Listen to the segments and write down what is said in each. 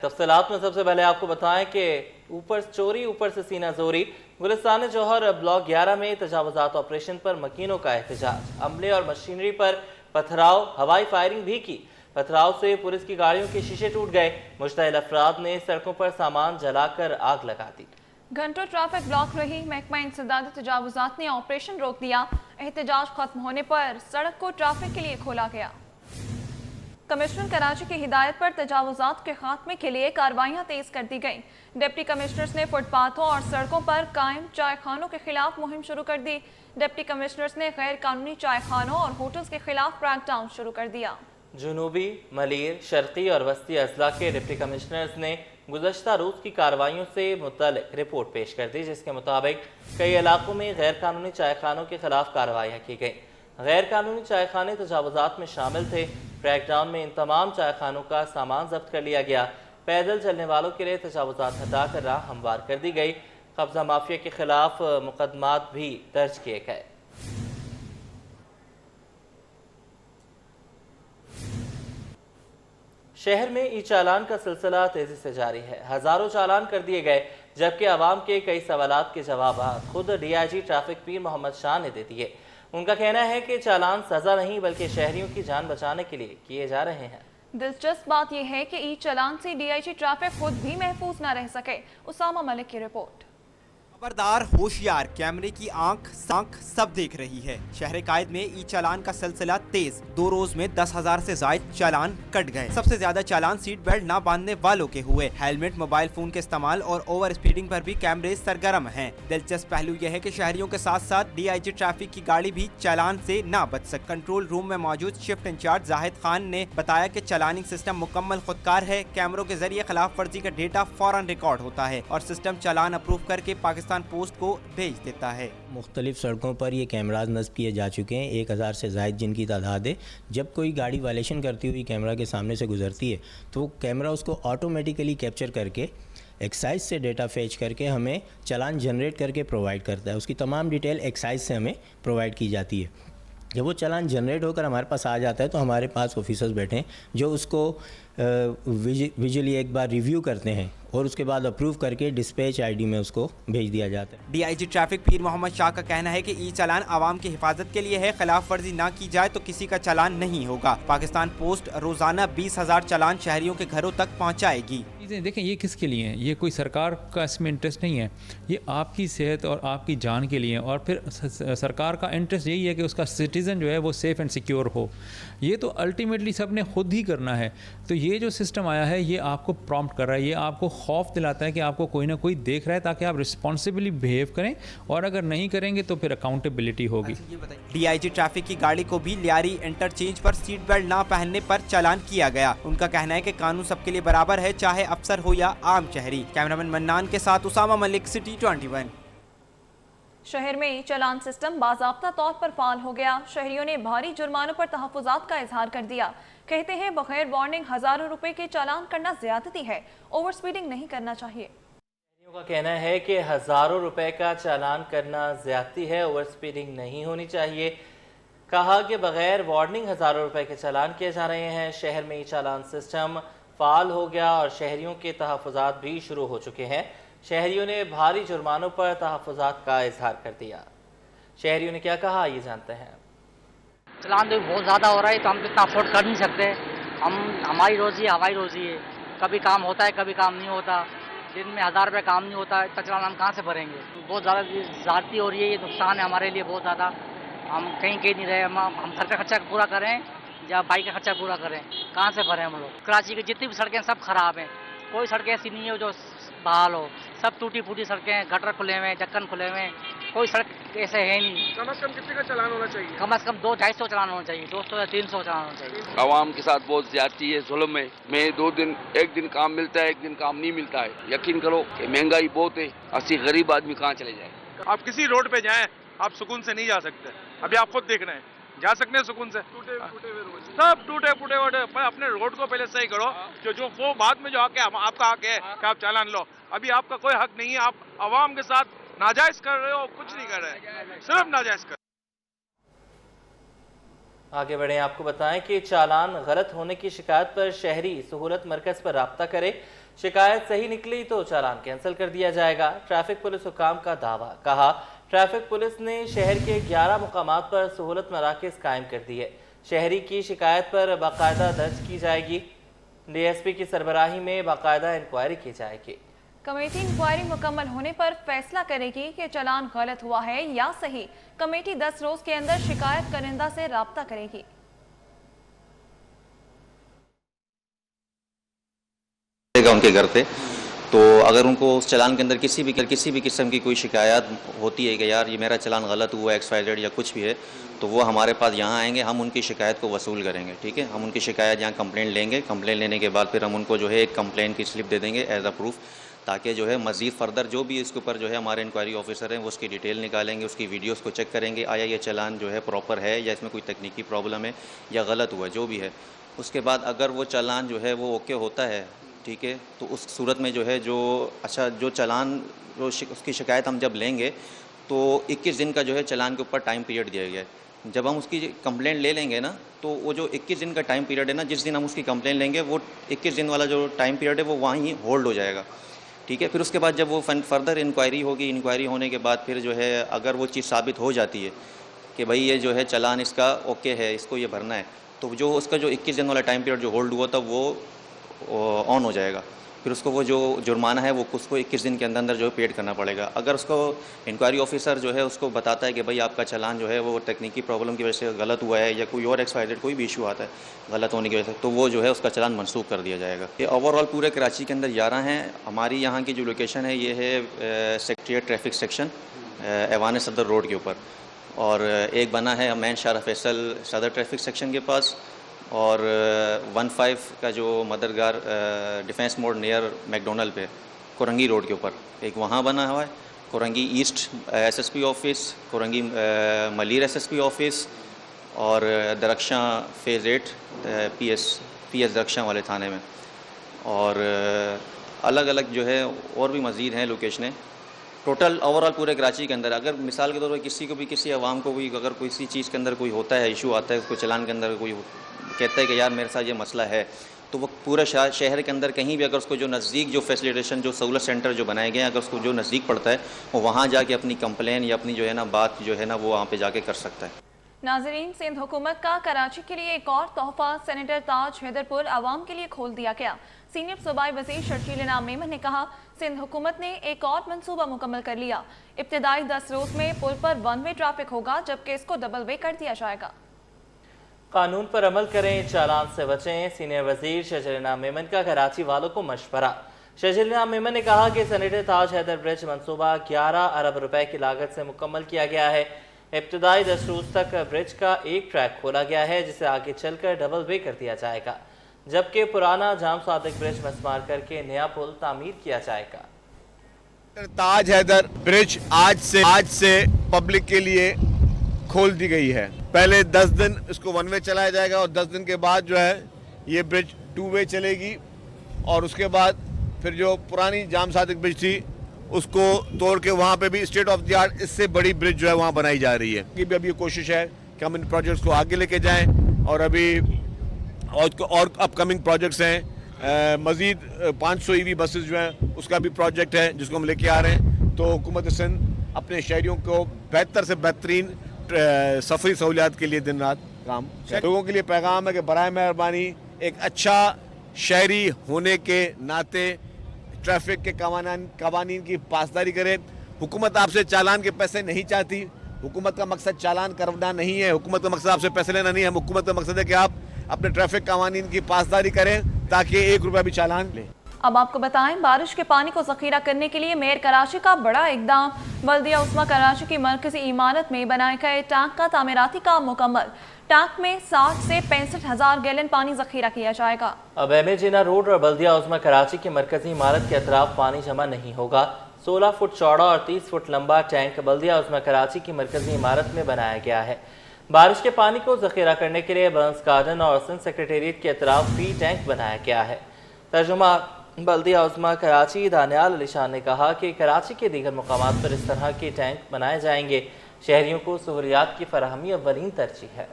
تفصیلات میں سب سے پہلے آپ کو بتائیں کہ اوپر سے سینہ زوری گلستان جوہر بلاک 11 میں تجاوزات آپریشن پر مکینوں کا احتجاج، عملے اور مشینری پر پتھراؤ، ہوائی فائرنگ بھی کی۔ پتھراؤ سے پولیس کی گاڑیوں کے شیشے ٹوٹ گئے، مشتعل افراد نے سڑکوں پر سامان جلا کر آگ لگا دی۔ گھنٹوں ٹریفک بلاک رہی، محکمہ انسداد تجاوزات نے آپریشن روک دیا۔ احتجاج ختم ہونے پر سڑک کو ٹریفک کے لیے کھولا گیا۔ کمشنر کراچی کی ہدایت پر تجاوزات کے خاتمے کے لیے کارروائیاں تیز کر دی گئیں۔ ڈپٹی کمشنرز نے فٹ پاتھوں اور سڑکوں پر قائم چائے خانوں کے خلاف مہم شروع کر دی۔ ڈپٹی کمشنرز نے غیر قانونی چائے خانوں اور ہوٹلز کے خلاف کریک ڈاؤن شروع کر دیا۔ جنوبی، ملیر، شرقی اور وسطی اضلاع کے ڈپٹی کمشنرز نے گزشتہ روز کی کارروائیوں سے متعلق رپورٹ پیش کر دی، جس کے مطابق کئی علاقوں میں غیر قانونی چائے خانوں کے خلاف کارروائیاں کی گئیں۔ غیر قانونی چائے خانے تجاوزات میں شامل تھے۔ کریک ڈاؤن میں ان تمام چائے خانوں کا سامان ضبط کر لیا گیا۔ پیدل چلنے والوں کے لیے تجاوزات ہٹا کر راہ ہموار کر دی گئی۔ قبضہ مافیا کے خلاف مقدمات بھی درج کیے گئے۔ شہر میں ای چالان کا سلسلہ تیزی سے جاری ہے، ہزاروں چالان کر دیے گئے، جبکہ عوام کے کئی سوالات کے جوابات خود ڈی آئی جی ٹریفک پیر محمد شاہ نے دے دیے۔ ان کا کہنا ہے کہ چالان سزا نہیں بلکہ شہریوں کی جان بچانے کے لیے کیے جا رہے ہیں۔ دلچسپ بات یہ ہے کہ ای چالان سے ڈی آئی جی ٹریفک خود بھی محفوظ نہ رہ سکے۔ اسامہ ملک کی رپورٹ۔ خبردار، ہوشیار، کیمرے کی آنکھ سب دیکھ رہی ہے۔ شہر قائد میں ای چالان کا سلسلہ تیز، 2 روز میں 10,000 سے زائد چالان کٹ گئے۔ سب سے زیادہ چالان سیٹ بیلٹ نہ باندھنے والوں کے ہوئے۔ ہیلمٹ، موبائل فون کے استعمال اور اوور اسپیڈنگ پر بھی کیمرے سرگرم ہیں۔ دلچسپ پہلو یہ ہے کہ شہریوں کے ساتھ ساتھ ڈی آئی جی ٹریفک کی گاڑی بھی چالان سے نہ بچ سکے۔ کنٹرول روم میں موجود شفٹ انچارج زاہد خان نے بتایا کہ چالاننگ سسٹم مکمل خودکار ہے۔ کیمروں کے ذریعے خلاف ورزی کا ڈیٹا فوراً ریکارڈ ہوتا ہے اور سسٹم چالان اپروو کر کے پاکستان پوسٹ کو بھیج دیتا ہے۔ مختلف سڑکوں پر یہ کیمراز نصب کیے جا چکے ہیں، 1000 سے زائد جن کی تعداد ہے۔ جب کوئی گاڑی وائلیشن کرتی ہوئی کیمرہ کے سامنے سے گزرتی ہے تو کیمرہ اس کو آٹومیٹیکلی کیپچر کر کے ایکسائز سے ڈیٹا فیچ کر کے ہمیں چالان جنریٹ کر کے پرووائڈ کرتا ہے۔ اس کی تمام ڈیٹیل ایکسائز سے ہمیں پرووائڈ کی جاتی ہے۔ جب وہ چالان جنریٹ ہو کر ہمارے پاس آ جاتا ہے تو ہمارے پاس آفیسرز بیٹھے ہیں جو اس کو ویژولی ایک بار ریویو کرتے ہیں اور اس کے بعد اپروو کر کے ڈسپیچ آئی ڈی میں اس کو بھیج دیا جاتا ہے۔ ڈی آئی جی ٹریفک پیر محمد شاہ کا کہنا ہے کہ ای چالان عوام کی حفاظت کے لیے ہے، خلاف ورزی نہ کی جائے تو کسی کا چالان نہیں ہوگا۔ پاکستان پوسٹ روزانہ 20,000 چالان شہریوں کے گھروں تک پہنچائے گی۔ دیکھیں یہ کس کے لیے ہیں؟ یہ کوئی سرکار کا اس میں انٹرسٹ نہیں ہے، یہ آپ کی صحت اور آپ کی جان کے لیے، اور پھر سرکار کا انٹرسٹ یہی ہے کہ اس کا سٹیزن جو ہے وہ سیف اینڈ سیکیور ہو۔ یہ تو الٹیمیٹلی سب نے خود ہی کرنا ہے۔ تو یہ جو سسٹم آیا ہے یہ آپ کو پرومپٹ کر رہا ہے، یہ آپ کو خوف دلاتا ہے کہ آپ کو کوئی نہ کوئی دیکھ رہا ہے تاکہ آپ رسپانسبلی بیہیو کریں، اور اگر نہیں کریں گے تو پھر اکاؤنٹیبلٹی ہوگی۔ ڈی آئی جی ٹریفک کی گاڑی کو بھی لیاری انٹرچینج پر سیٹ بیلٹ نہ پہننے پر چالان کیا گیا۔ ان کا کہنا ہے کہ قانون سب کے لیے برابر ہے، چاہے افسر ہو یا عام شہری۔ کیمرامین منان کے ساتھ اسامہ ملک، سٹی 21۔ شہر میں ای چالان سسٹم باضابطہ طور پر فعال ہو گیا۔ شہریوں نے بھاری جرمانوں پر تحفظات کا اظہار کر دیا۔ کہتے ہیں بغیر وارننگ ہزاروں روپے کے چالان کرنا زیادتی ہے، اوور سپیڈنگ نہیں کرنا چاہیے۔ شہریوں کا کہنا ہے کہ ہزاروں روپے کا چالان کرنا زیادتی ہے، اوور سپیڈنگ نہیں ہونی چاہیے۔ کہا کہ بغیر وارننگ ہزاروں روپے کے چالان کیے جا رہے ہیں۔ شہر میں ای چالان سسٹم فعال ہو گیا اور شہریوں کے تحفظات بھی شروع ہو چکے ہیں۔ شہریوں نے بھاری جرمانوں پر تحفظات کا اظہار کر دیا۔ شہریوں نے کیا کہا یہ جانتے ہیں۔ چلان تو بہت زیادہ ہو رہا ہے تو ہم اتنا افورڈ کر نہیں سکتے۔ ہماری روزی ہوائی روزی ہے، کبھی کام ہوتا ہے کبھی کام نہیں ہوتا۔ دن میں 1000 روپے کام نہیں ہوتا، اتنا چلان ہم کہاں سے بھریں گے؟ بہت زیادہ زیادتی ہو رہی ہے، یہ نقصان ہے ہمارے لیے بہت زیادہ۔ ہم کہیں نہیں رہے، ہم گھر کا خرچہ پورا کریں یا بائک کا خرچہ پورا کریں، کہاں سے بھریں ہم لوگ؟ کراچی کی جتنی بھی سڑکیں سب خراب ہیں، کوئی سڑکیں ایسی نہیں ہے جو بحال ہو، سب ٹوٹی پھوٹی سڑکیں، گٹر کھلے ہوئے ہیں، ڈکن کھلے ہوئے ہیں، کوئی سڑک ایسے ہے نہیں۔ کم از کم کتنے کا چلان ہونا چاہیے؟ کم از کم 200-250 چلان ہونا چاہیے، 200 یا 300 چلان ہونا چاہیے۔ عوام کے ساتھ بہت زیادتی ہے، ظلم ہے۔ میں 2 دن، 1 دن کام ملتا ہے، 1 دن کام نہیں ملتا ہے۔ یقین کرو کہ مہنگائی بہت ہے، اسی غریب آدمی کہاں چلے جائے؟ آپ کسی روڈ پہ جائیں آپ سکون سے نہیں جا سکتے، ابھی آپ خود دیکھ رہے ہیں، جا سکتے ہیں سکون سے؟ سب ٹوٹے پھوٹے روڈ۔ اپنے روڈ کو پہلے صحیح کرو، جو وہ بعد میں جو حق ہے آپ کا حق ہے کہ آپ چالان لو۔ ابھی آپ کا کوئی حق نہیں ہے، آپ عوام کے ساتھ ناجائز کر رہے ہو، کچھ نہیں کر رہے، صرف ناجائز کر۔ آگے بڑھیں، آپ کو بتائیں کہ چالان غلط ہونے کی شکایت پر شہری سہولت مرکز پر رابطہ کرے۔ शिकायत सही निकली तो चालान कैंसिल कर दिया जाएगा। ट्रैफिक पुलिस हुकाम का दावा। कहा, ट्रैफिक पुलिस ने शहर के 11 मुकामात पर सहूलत मराकज़ कायम कर दिए। शहरी की शिकायत पर बाकायदा दर्ज की जाएगी। DSP की सरबराही में बाकायदा इंक्वायरी की जाएगी। कमेटी इंक्वायरी मुकम्मल होने पर फैसला करेगी कि चालान गलत हुआ है या सही। कमेटी 10 रोज के अंदर शिकायत करनेदा से राब्ता करेगी। उनके घर पे तो अगर उनको उस चालान के अंदर किसी भी किस्म की कोई शिकायत होती है कि यार ये मेरा चालान गलत हुआ XYZ या कुछ भी है, तो वो हमारे पास यहाँ आएंगे, हम उनकी शिकायत को वसूल करेंगे। ठीक है, हम उनकी शिकायत यहाँ कंप्लेंट लेंगे। कंप्लेंट लेने के बाद फिर हम उनको जो है एक कंप्लेंट की स्लिप दे देंगे एज अ प्रूफ, ताकि जो है मज़ीद फर्दर जो भी इसके ऊपर जो है हमारे इंक्वायरी ऑफिसर हैं वो उसकी डिटेल निकालेंगे, उसकी वीडियोस को चेक करेंगे, आया ये चालान जो है प्रॉपर है या इसमें कोई तकनीकी प्रॉब्लम है या गलत हुआ जो भी है। उसके बाद अगर वो चालान जो है वो ओके होता है, ठीक है, तो उस सूरत में जो है जो चालान उसकी शिकायत हम जब लेंगे तो 21 दिन का जो है चालान के ऊपर टाइम पीरियड दिया गया है। जब हम उसकी कंप्लेंट ले लेंगे ना, तो वो जो 21 दिन का टाइम पीरियड है ना, जिस दिन हम उसकी कंप्लेंट लेंगे वो 21 दिन वाला जो टाइम पीरियड है वो वहीं होल्ड हो जाएगा। ठीक है, फिर उसके बाद जब वो फर्दर इंक्वायरी होगी, इंक्वायरी होने के बाद फिर जो है अगर वो चीज़ साबित हो जाती है कि भाई ये जो है चालान इसका ओके है, इसको ये भरना है, तो जो उसका जो 21 दिन वाला टाइम पीरियड जो होल्ड हुआ था वो ऑन हो जाएगा। फिर उसको वो जो जुर्माना है वो उसको 21 दिन के अंदर जो है पेड करना पड़ेगा। अगर उसको इंक्वायरी ऑफिसर जो है उसको बताता है कि भाई आपका चालान जो है वो तकनीकी प्रॉब्लम की वजह से गलत हुआ है या कोई और XYZ कोई भी इशू आता है गलत होने की वजह से, तो वो जो है उसका चालान मनसूख कर दिया जाएगा। ये ओवरऑल पूरे कराची के अंदर 11 हैं। हमारी यहाँ की जो लोकेशन है ये है सेक्रेटेरिएट ट्रैफिक सेक्शन ऐवान सदर रोड के ऊपर, और एक बना है मैन शाह फैसल सदर ट्रैफिक सेक्शन के पास, और 15 का जो मदरगार डिफेंस मोड नियर मैकडोनल्ड पे कोरंगी रोड के ऊपर एक वहाँ बना हुआ है। Korangi east SSP office, Korangi Malir SSP office, और दरख्शां फेज़ 8 PS दरख्शां वाले थाने में, और अलग अलग जो है और भी मज़ीद हैं लोकेशनें। टोटल ओवरऑल पूरे कराची के अंदर अगर मिसाल के तौर पर किसी को भी किसी अवाम को भी अगर किसी चीज़ के अंदर कोई होता है, इशू आता है, उसको चालान के अंदर कोई कहता है कि यार मेरे साथ ये मसला है, तो वो पूरा शहर के अंदर कहीं भी अगर उसको जो नज़दीक जो फैसिलिटेशन जो सहूलत सेंटर जो बनाए गए हैं अगर उसको जो नज़दीक पड़ता है वो वहाँ जाके अपनी कंप्लेन या अपनी जो है ना बात जो है ना वो वहाँ पे जाके कर सकता है। नाज़रीन, सिंध हुकूमत का कराची के लिए एक और तोहफा सेनेटर ताज हैदरपुर आवाम के लिए खोल दिया गया। सीनियर सूबाई वज़ीर शर्जील इनाम मेमन ने कहा, सिंध हुकूमत ने एक और मंसूबा मुकम्मल कर लिया। इब्तदाई 10 रोज में पुल पर 1 वे ट्रैफिक होगा, जबकि इसको डबल वे कर दिया जाएगा। कानून पर अमल करें, चालान से बचें। सीनियर वजीर शर्जील इनाम मेमन का कराची वालों को मशवरा। शर्जील इनाम मेमन ने कहा कि सेनेटर ताज हैदर ब्रिज मंसूबा 11 अरब रुपए की लागत से मुकम्मल किया गया है। इब्तदाई 10 रोज तक ब्रिज का एक ट्रैक खोला गया है, जिसे आगे चलकर डबल वे कर दिया जाएगा, जबकि पुराना जाम सादिक ब्रिज मस्मार करके नया पुल तामीर किया जाएगा। ताज हैदर ब्रिज आज से पब्लिक के लिए खोल दी गई है। पहले 10 दिन इसको 1 वे चलाया जाएगा और 10 दिन के बाद जो है ये ब्रिज 2 वे चलेगी, और उसके बाद फिर जो पुरानी जाम सादिक ब्रिज थी उसको तोड़ के वहाँ पे भी स्टेट ऑफ द आर्ट इससे बड़ी ब्रिज जो है वहाँ बनाई जा रही है। कि भी अभी ये कोशिश है कि हम इन प्रोजेक्ट्स को आगे लेके जाएं, और अभी और अपकमिंग प्रोजेक्ट्स हैं। मज़ीद 500 EV बसेस जो हैं उसका भी प्रोजेक्ट है जिसको हम लेके आ रहे हैं। तो हुकूमत सिंध अपने शहरियों को बेहतर से बेहतरीन सफरी सहूलियात के लिए दिन रात काम। लोगों के लिए पैगाम है कि बराए मेहरबानी एक अच्छा शहरी होने के नाते ट्रैफिक के कवानीन की पासदारी करें। हुकूमत आपसे चालान के पैसे नहीं चाहती। हुकूमत का मकसद चालान करना नहीं है, हुकूमत का मकसद आपसे पैसे लेना नहीं है। हुकूमत का मकसद है कि आप अपने ट्रैफिक कवानीन की पासदारी करें ताकि 1 रुपया भी चालान लें। अब आपको बताएं, बारिश के पानी को जखीरा करने के लिए मेयर कराची का बड़ा इकदाम। बल्दिया उस्मा कराची की मरकजी इमारत में बनाए गए टैंक का तामीराती काम मुकम्मल। टैंक में 60 से 65,000 गैलन पानी जखीरा किया जाएगा। अब MA रोड और बल्दिया उस्मा कराची की मरकजी इमारत के अतराफ पानी जमा नहीं होगा। 16 फुट चौड़ा और 30 फुट लंबा टैंक बल्दिया उस्मा कराची की मरकजी इमारत में बनाया गया है। बारिश के पानी को जखीरा करने के लिए बर्न्स गार्डन और सिंध सेक्रेटेरिएट के अतराफ भी टैंक बनाया गया है। तर्जुमा बल्दिया उस्मा कराची दानियाल अली शाह ने कहा कि कराची के दीगर मुकामात पर इस तरह के टैंक बनाए जाएंगे। शहरियों को सहूलियात की फराहमी अव्वलीन तरजीह है।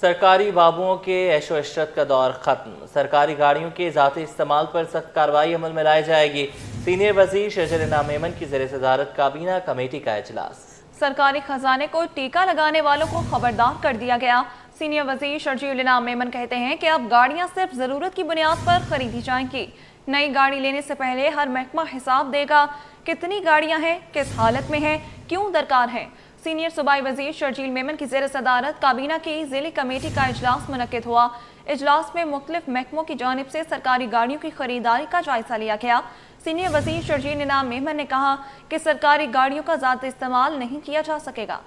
سرکاری بابوؤں کے عیش و عشرت کا دور ختم، سرکاری گاڑیوں کے ذاتی استعمال پر سخت کارروائی عمل میں لائی جائے گی، سینئر وزیر شرجیل انعام میمن کی زیر صدارت کابینہ کمیٹی کا اجلاس۔ سرکاری خزانے کو ٹیکہ لگانے والوں کو خبردار کر دیا گیا۔ سینئر وزیر شرجیل انعام میمن کہتے ہیں کہ اب گاڑیاں صرف ضرورت کی بنیاد پر خریدی جائیں گی۔ نئی گاڑی لینے سے پہلے ہر محکمہ حساب دے گا کتنی گاڑیاں ہیں، کس حالت میں ہیں، کیوں درکار ہیں۔ سینئر صوبائی وزیر شرجیل میمن کی زیر صدارت کابینہ کی ذیلی کمیٹی کا اجلاس منعقد ہوا۔ اجلاس میں مختلف محکموں کی جانب سے سرکاری گاڑیوں کی خریداری کا جائزہ لیا گیا۔ سینئر وزیر شرجیل انعام میمن نے کہا کہ سرکاری گاڑیوں کا ذاتی استعمال نہیں کیا جا سکے گا۔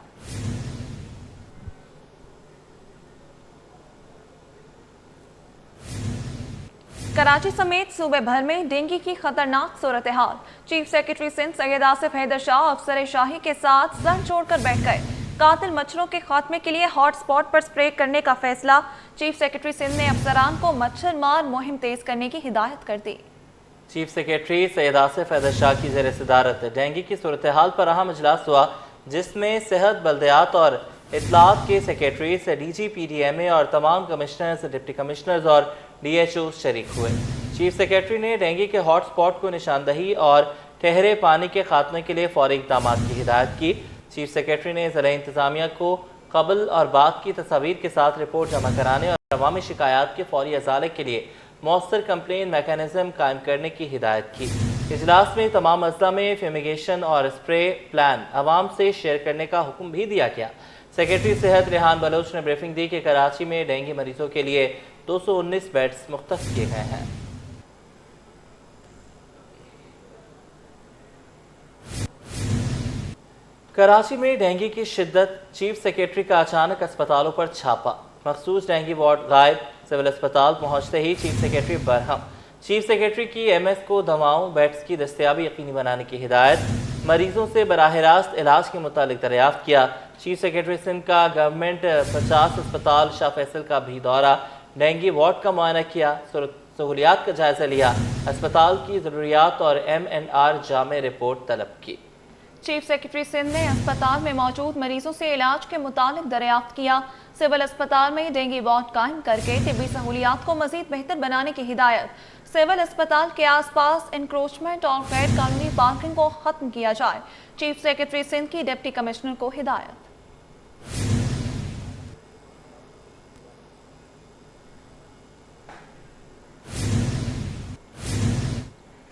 کراچی سمیت صوبے بھر میں ڈینگی کی خطرناک صورتحال، چیف سیکرٹری سندھ سید آصف حیدر شاہ افسر شاہی کے ساتھ سر چھوڑ کر بیٹھ گئے۔ قاتل مچھروں کے خاتمے کے لیے ہاٹ سپاٹ پر سپرے کرنے کا فیصلہ، چیف سیکرٹری سندھ نے افسران کو مچھر مار مہم تیز کرنے کی ہدایت کر دی۔ چیف سیکرٹری سید آصف حیدر شاہ کی زیر صدارت ڈینگی کی صورتحال پر اہم اجلاس ہوا، جس میں صحت، بلدیات اور اطلاعات کے secretaries, D G, P D M A اور تمام کمشنرز، ڈپٹی کمشنرز اور ڈی ایچ او شریک ہوئے۔ چیف سیکرٹری نے ڈینگی کے ہاٹ سپاٹ کو نشاندہی اور ٹھہرے پانی کے خاتمے کے لیے فوری اقدامات کی ہدایت کی۔ چیف سیکرٹری نے ضلع انتظامیہ کو قبل اور بعد کی تصاویر کے ساتھ رپورٹ جمع کرانے اور عوامی شکایات کے فوری ازالے کے لیے مؤثر کمپلین میکانزم قائم کرنے کی ہدایت کی۔ اجلاس میں تمام اضلاع میں فیمیگیشن اور اسپرے پلان عوام سے شیئر کرنے کا حکم بھی دیا گیا۔ سیکرٹری صحت ریحان بلوچ نے بریفنگ دی کہ کراچی میں ڈینگی مریضوں کے لیے 219 بیڈز مختص کیے گئے ہیں۔ کراچی میں ڈینگی کی شدت، چیف سیکرٹری کا اچانک اسپتالوں پر چھاپا، مخصوص ڈینگی وارڈ غائب، سول اسپتال پہنچتے ہی چیف سیکرٹری برہم۔ چیف سیکرٹری کی ایم ایس کو دواؤں، بیڈز کی دستیابی یقینی بنانے کی ہدایت، مریضوں سے براہ راست علاج کے متعلق دریافت کیا۔ چیف سیکرٹری سندھ کا گورنمنٹ 50 اسپتال شاہ فیصل کا بھی دورہ، ڈینگی وارڈ کا معائنہ کیا، سہولیات کا جائزہ لیا، اسپتال کی ضروریات اور MNR جامع رپورٹ طلب کی۔ چیف سیکرٹری سندھ نے اسپتال میں موجود مریضوں سے علاج کے متعلق دریافت کیا۔ سول اسپتال میں ڈینگی وارڈ قائم کر کے طبی سہولیات کو مزید بہتر بنانے کی ہدایت۔ سول اسپتال کے آس پاس انکروچمنٹ اور غیر قانونی پارکنگ کو ختم کیا جائے، چیف سیکرٹری سندھ کی ڈپٹی کمشنر کو ہدایت۔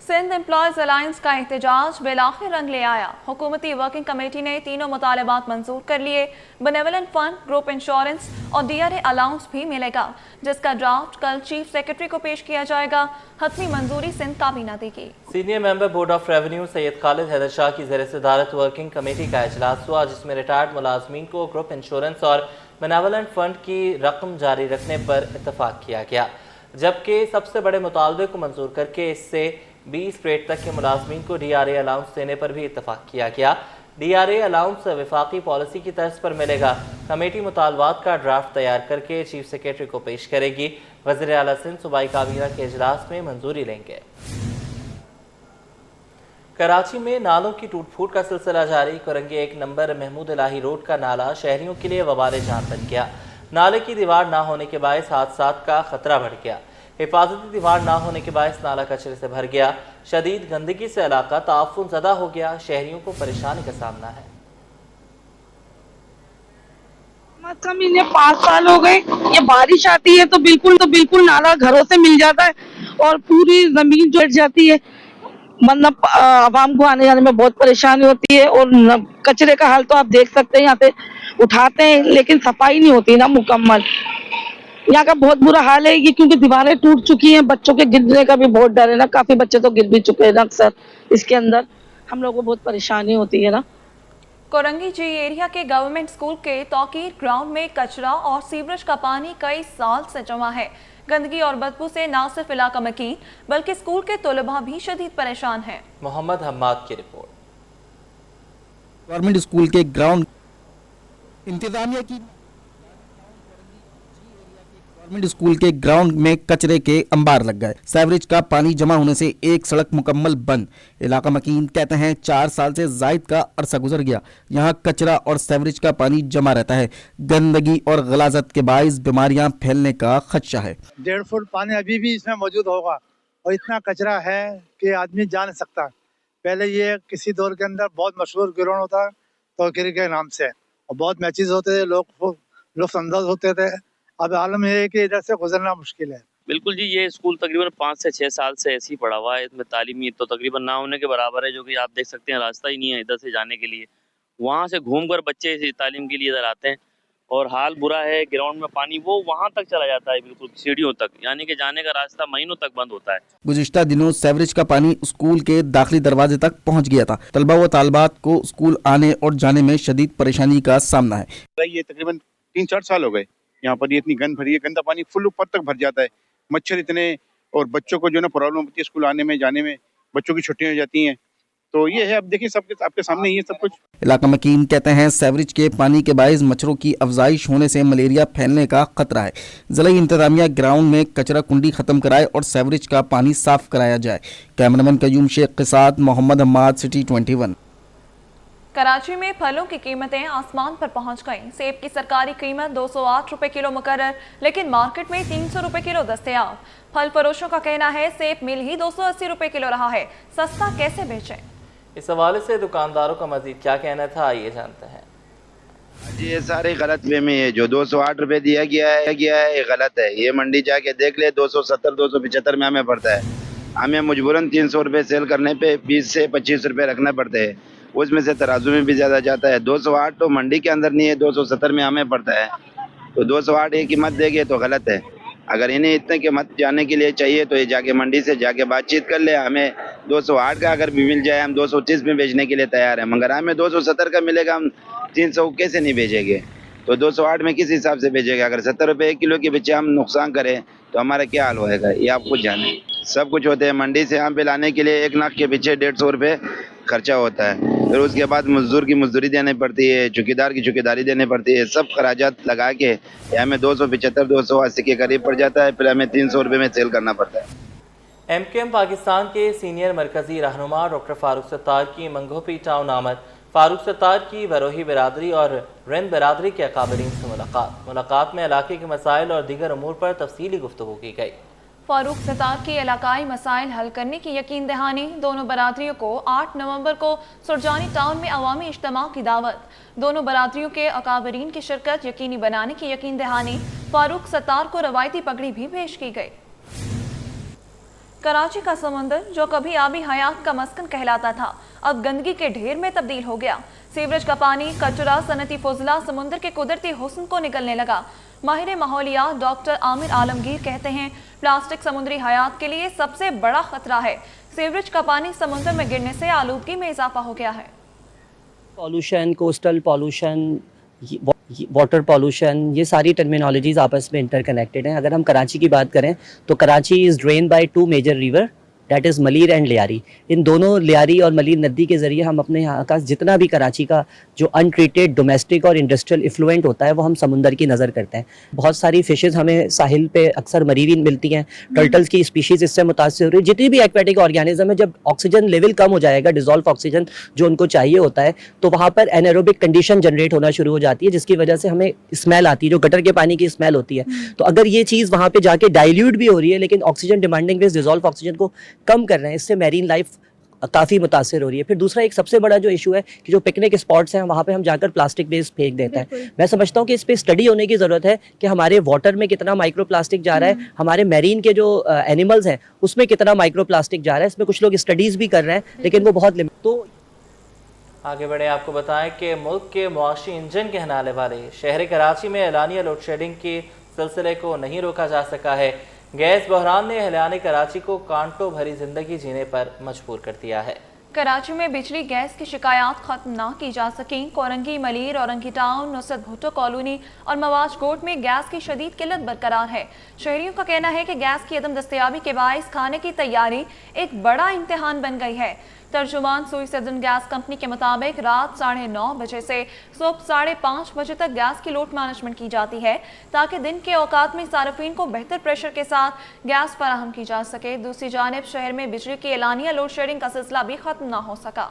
سندھ امپلائیز الائنس کا احتجاج بالآخر رنگ لے آیا۔ حکومتی ورکنگ کمیٹی نے تینوں مطالبات منظور کر لیے۔ بینیولنٹ فنڈ، گروپ انشورنس اور DRA الاؤنس بھی ملے گا، جس کا ڈرافٹ کل چیف سیکرٹری کو پیش کیا جائے گا۔ حتمی منظوری سندھ کابینہ دے گی۔ Senior member board of revenue Syed Khalid Haider Shah کی زیر صدارت ورکنگ کمیٹی کا اجلاس ہوا، جس میں ریٹائرڈ ملازمین کو گروپ انشورنس اور بینیولنٹ فنڈ کی رقم جاری رکھنے پر اتفاق کیا گیا، جبکہ سب سے بڑے مطالبے کو منظور کر کے اس سے 20 گریڈ تک کے ملازمین کو DRA الاؤنس دینے پر بھی اتفاق کیا گیا۔ DRA الاؤنس وفاقی پالیسی کی طرز پر ملے گا۔ کمیٹی مطالبات کا ڈرافٹ تیار کر کے چیف سیکرٹری کو پیش کرے گی۔ وزیر اعلیٰ سندھ صوبائی کابینہ کے اجلاس میں منظوری لیں گے۔ کراچی میں نالوں کی ٹوٹ پھوٹ کا سلسلہ جاری۔ کرنگی 1 نمبر محمود الہی روڈ کا نالا شہریوں کے لیے وبال جان بن گیا۔ نالے کی دیوار نہ ہونے کے باعث حادثات کا خطرہ بڑھ گیا۔ حفاظتی دیوار نہ ہونے کے باعث نالا کچرے سے بھر گیا۔ شدید گندگی سے علاقہ تعفن زدہ ہو گیا۔ شہریوں کو پریشانی کا سامنا ہے۔ کم انہیں 5 سال ہو گئے، یہ بارش آتی ہے تو بالکل نالا گھروں سے مل جاتا ہے اور پوری زمین جڑ جاتی ہے، مطلب عوام کو آنے جانے میں بہت پریشانی ہوتی ہے۔ اور کچرے کا حال تو آپ دیکھ سکتے ہیں، یہاں پہ اٹھاتے ہیں لیکن صفائی نہیں ہوتی نا مکمل۔ یہاں کا بہت برا حال ہے، یہ کیونکہ دیواریں ٹوٹ چکی ہیں، بچوں کے گرنے کا بھی بہت ڈر ہے نا، کافی بچے تو گر بھی چکے ہیں نا، اکثر اس کے اندر ہم لوگوں کو بہت پریشانی ہوتی ہے نا۔ کورنگی جی ایریا کے گورنمنٹ اسکول کے توقیر گراؤنڈ میں کچرا اور سیوریج کا پانی کئی سال سے جمع ہے۔ گندگی اور بدبو سے نہ صرف علاقہ مکین بلکہ اسکول کے طلباء بھی شدید پریشان ہیں۔ محمد حماد کی رپورٹ۔ گورنمنٹ اسکول کے گراؤنڈ انتظامیہ کی गवर्नमेंट स्कूल के ग्राउंड में कचरे के अंबार लग गए। सीवरेज का पानी जमा होने से एक सड़क मुकम्मल बंद। इलाका मकीन कहते हैं 4 साल से जायद का अरसा गुजर गया, यहाँ कचरा और सीवरेज का पानी जमा रहता है। गंदगी और गलाजत के बाइस बीमारियां फैलने का खदशा है। 1.5 फुट पानी अभी भी इसमें मौजूद होगा और इतना कचरा है कि आदमी जा नहीं सकता। पहले ये किसी दौर के अंदर बहुत मशहूर ग्राउंड होता तोकीर के नाम से और बहुत मैचेस होते थे, लोग अंदाज होते थे। अब आलम ये है कि इधर से गुजरना मुश्किल है। बिल्कुल जी, ये स्कूल तकरीबन 5 से 6 साल से ऐसे ही पड़ा हुआ है। इसमें तालीमी तो तकरीबन ना होने के बराबर है, जो कि आप देख सकते हैं रास्ता ही नहीं है इधर से जाने के लिए। वहाँ से घूमकर बच्चे तालीम के लिए इधर आते हैं और हाल बुरा है। ग्राउंड में पानी वो वहाँ तक चला जाता है, बिल्कुल सीढ़ियों तक, यानी कि जाने का रास्ता महीनों तक बंद होता है। गुज़िश्ता दिनों सीवरेज का पानी स्कूल के दाखिली दरवाजे तक पहुँच गया था। तलबा व तालबात को स्कूल आने और जाने में शदीद परेशानी का सामना है। ये तकरीबन 3-4 साल हो गए, यहाँ पर ये इतनी गंद भरी है, गंदा पानी फुल ऊपर तक भर जाता है, मच्छर इतने, और बच्चों को जो ना प्रॉब्लम होती है स्कूल आने में जाने में, बच्चों की छुट्टियां हो जाती हैं। तो ये है, अब देखिए सबके आपके सामने ही है सब कुछ। इलाका मकीन कहते हैं सीवरेज के पानी के बाइस मच्छरों की अफजाइश होने से मलेरिया फैलने का खतरा है। ज़िला इंतजामिया ग्राउंड में कचरा कुंडी खत्म कराए और सीवरेज का पानी साफ कराया जाए। कैमरामैन कयूम शेख के साथ मोहम्मद हम्माद, सिटी 21। कराची में फलों की कीमतें आसमान पर पहुंच गईं। सेब की सरकारी कीमत 208 रुपए किलो मुकर्रर, लेकिन मार्केट में 300 रुपए किलो दस्तयाब। फल फरोशों का कहना है सेब मिल ही 280 रुपए किलो रहा है, सस्ता कैसे बेचें? इस हवाले से दुकानदारों का मजीद क्या कहना था, आइए जानते हैं। जी, ये सारी गलत फहमी है। जो 208 रुपए दिया गया है ये गलत है। ये मंडी जाके देख ले, 270-275 में हमें पड़ता है। हमें मजबूरन 300 रुपए सेल करने पे 20 से 25 रुपए रखना पड़ते हैं। उसमें से तराजू में भी ज़्यादा जाता है। 208 तो मंडी के अंदर नहीं है, 270 में हमें पड़ता है। तो 208 ये कीमत देंगे तो गलत है। अगर इन्हें इतने कीमत जाने के लिए चाहिए तो ये जाके मंडी से जाके बातचीत कर ले। हमें 208 का अगर भी मिल जाए हम 230 में बेचने के लिए तैयार हैं, मगर हमें 270 का मिलेगा, हम 300 कैसे नहीं बेचेंगे? तो 208 में किस हिसाब से बेचेगा? अगर 70 रुपये 1 किलो के बेचे हम नुकसान करें तो हमारा क्या हाल होएगा, ये आप खुद जाने। सब कुछ होते हैं मंडी से आम पे लाने के लिए 1 नाख के पीछे 150 रुपये खर्चा होता है। फिर उसके बाद मजदूर की मजदूरी देनी पड़ती है, चौकीदार की चौकीदारी देनी पड़ती है। सब खराजात लगा के हमें 275-280 के करीब पड़ जाता है। फिर हमें 300 रुपये में सेल करना पड़ता है। MKM पाकिस्तान के सीनियर मरकजी रहनुमा डॉक्टर फारूक सत्तार की मंगोपी टाउन आमद। फारूक सत्तार की वरोही बिरादरी और रिंद बिरादरी के अकाबरीन से मुलाकात में इलाके के मसाइल और दीगर अमूर पर तफसीली गुफ्तगू की गई। फारूक सत्तार की इलाकाई मसाइल हल करने की यकीन दहानी। दोनों बरादरियों को 8 नवंबर को सुरजानी टाउन में अवामी इज्तिमा की दावत। दोनों बरादरियों के अकाबरीन की शिरकत यकीनी बनाने की यकीन दहानी। फारूक सत्तार को रवायती पगड़ी भी पेश की गई। कराची का समंदर जो कभी आबी हयात का मस्कन कहलाता था, अब गंदगी के ढेर में तब्दील हो गया। सीवरेज का पानी, कचरा, सनती फुजला समुद्र के कुदरती हुस्न को निकलने लगा। माहिर माहौलियात डॉक्टर आमिर आलमगीर कहते हैं प्लास्टिक समुद्री हयात के लिए सबसे बड़ा खतरा है। सीवरेज का पानी समुद्र में गिरने से आलूदगी में इजाफा हो गया है। Pollution, coastal pollution, water pollution, ये सारी टर्मिनोलॉजीज आपस में इंटरकनेक्टेड हैं। अगर हम कराची की बात करें तो Karachi is drain by 2 major river, that is Malir and Lyari. इन दोनों लियारी और मलीर नदी के ज़रिए हम अपने यहाँ का जितना भी कराची का जो अनट्रीटेड डोमेस्टिक और इंडस्ट्रियल इफ्लुएंट होता है वो हम समुंदर की नज़र करते हैं। बहुत सारी फ़िशेज़ हमें साहिल पे अक्सर मरी हुई मिलती हैं। टर्टल्स की स्पीशीज़ इससे मुतासिर हो रही है। जितनी भी एक्वेटिक ऑर्गेनिज्म है, जब ऑक्सीजन लेवल कम हो जाएगा, डिज़ोल्व ऑक्सीजन जो उनको चाहिए होता है, तो वहाँ पर एनारोबिक कंडीशन जनरेट होना शुरू हो जाती है, जिसकी वजह से हमें स्मेल आती है, जो गटर के पानी की स्मेल होती है। तो अगर ये चीज़ वहाँ पर जाके डाइल्यूट भी हो रही है लेकिन ऑक्सीजन डिमांडिंग वेज डिज़ोल्व ऑक्सीजन को कम कर रहे हैं, इससे मैरीन लाइफ काफ़ी मुतासिर हो रही है। फिर दूसरा एक सबसे बड़ा जो इशू है कि जो पिकनिक स्पॉट्स हैं वहाँ पे हम जाकर प्लास्टिक वेस्ट फेंक देते हैं। मैं समझता हूँ कि इस पर स्टडी होने की ज़रूरत है कि हमारे वाटर में कितना माइक्रो प्लास्टिक जा रहा है, हमारे मैरीन के जो एनिमल्स हैं उसमें कितना माइक्रो प्लास्टिक जा रहा है। इसमें कुछ लोग स्टडीज़ भी कर रहे हैं लेकिन वो बहुत लिमिट। तो आगे बढ़े, आपको बताएं कि मुल्क के मुआशी इंजन कहलाने वाले शहर कराची में एलानिया लोड शेडिंग के सिलसिले को नहीं रोका जा सका है। गैस बहरान ने एहलियाने कराची को कांटों भरी जिंदगी जीने पर मजबूर कर दिया है। कराची में बिजली गैस की शिकायत खत्म ना की जा सकी। कोरंगी, मलीर, औरंगी टाउन, नुसरत भुट्टो कॉलोनी और मवाज कोट में गैस की शदीद किल्लत बरकरार है। शहरियों का कहना है कि गैस की अदम दस्तयाबी के बायस खाने की तैयारी एक बड़ा इम्तिहान बन गई है। तर्जुमान सुई सदन गैस कंपनी के मुताबिक रात 9:30 बजे से सुबह 5:30 बजे तक गैस की लोड मैनेजमेंट की जाती है ताकि दिन के औकात में सार्फिन को बेहतर प्रेशर के साथ गैस फराहम की जा सके। दूसरी जानिब शहर में बिजली की एलानिया लोड शेडिंग का सिलसिला भी खत्म न हो सका।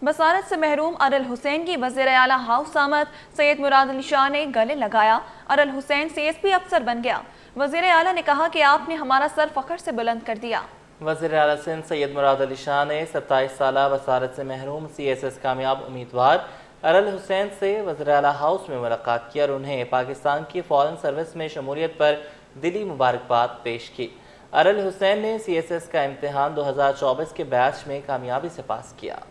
बसारत से महरूम अरल हुसैन की वज़ीर आला हाउस आमद सैयद मुराद अली शाह ने गले लगाया। अरल हुसैन CSP अफसर बन गया। वज़ीर आला ने कहा कि आपने हमारा सर फख्र से बुलंद कर दिया। वज़ीर आला सिंध सैयद मुराद अली शाह ने 27 साला बसारत से महरूम CSS कामयाब उम्मीदवार अरल हुसैन से वज़ीर आला हाउस में मुलाकात की और उन्हें पाकिस्तान की फ़ॉरेन सर्विस में शमूलियत पर दिली मुबारकबाद पेश की। अरल हुसैन ने CSS का इम्तिहान 2024 के बैच में कामयाबी से पास किया।